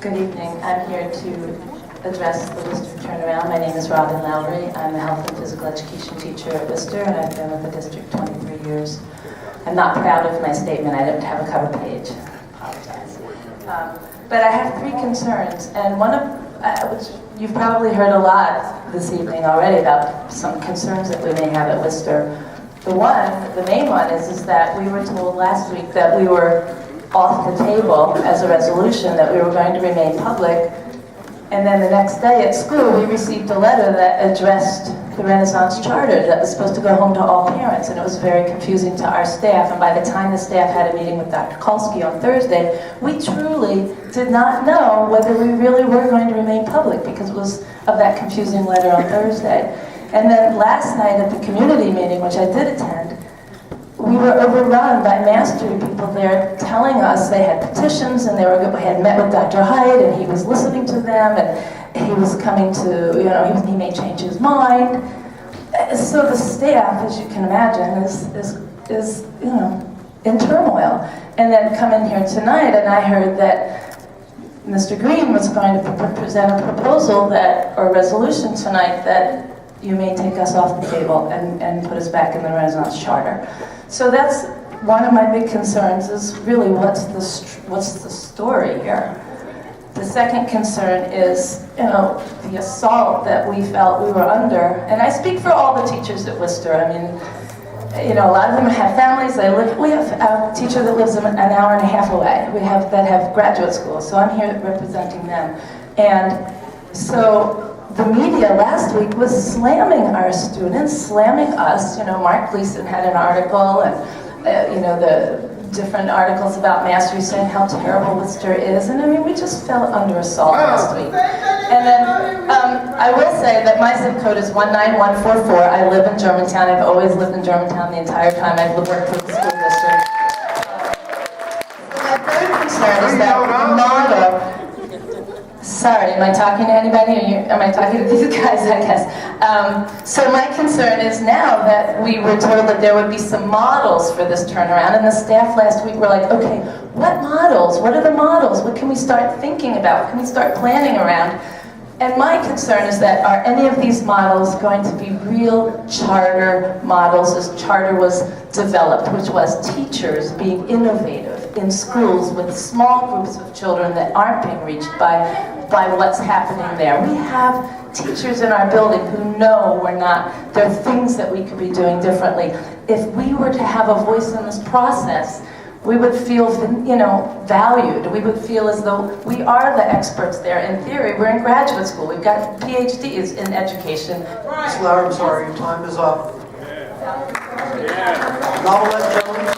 Good evening. I'm here to address the Worcester turnaround. My name is Robin Lowry. I'm a health and physical education teacher at Worcester, and I've been with the district 23 years. I'm not proud of my statement. I don't have a cover page. I apologize. But I have three concerns, and one of which you've probably heard a lot this evening already about some concerns that we may have at Worcester. The main one is that we were told last week that we were off the table as a resolution, that we were going to remain public, and then the next day at school we received a letter that addressed the Renaissance Charter that was supposed to go home to all parents, and it was very confusing to our staff, and by the time the staff had a meeting with Dr. Kulski on Thursday, we truly did not know whether we really were going to remain public because it was of that confusing letter on Thursday. And then last night at the community meeting, which I did attend, we were overrun by mastery people there telling us they had petitions and they had met with Dr. Hyde and he was listening to them and he was coming to, he may change his mind. So the staff, as you can imagine, is in turmoil. And then come in here tonight and I heard that Mr. Green was going to present a proposal or a resolution tonight that you may take us off the table and put us back in the Renaissance Charter. So that's one of my big concerns is really what's the story here. The second concern is, the assault that we felt we were under, and I speak for all the teachers at Worcester. I mean, a lot of them have families. We have a teacher that lives an hour and a half away. We have that have graduate school, so I'm here representing them. And so the media last week was slamming our students, slamming us. Mark Gleason had an article, and the different articles about mastery saying how terrible Worcester is, and I mean, we just fell under assault last week. And then I will say that my zip code is 19144. I live in Germantown. I've always lived in Germantown the entire time I've worked for the school district. My third concern is that the model. Sorry, am I talking to anybody? Am I talking to these guys, I guess? So my concern is now that we were told that there would be some models for this turnaround, and the staff last week were like, okay, what models? What are the models? What can we start thinking about? What can we start planning around? And my concern is that are any of these models going to be real charter models as charter was developed, which was teachers being innovative in schools with small groups of children that aren't being reached by what's happening there. We have teachers in our building who know there are things that we could be doing differently. If we were to have a voice in this process, we would feel, valued. We would feel as though we are the experts there. In theory, we're in graduate school. We've got PhDs in education. Ms. Lowry, I'm sorry, your time is up. Novelette Jones.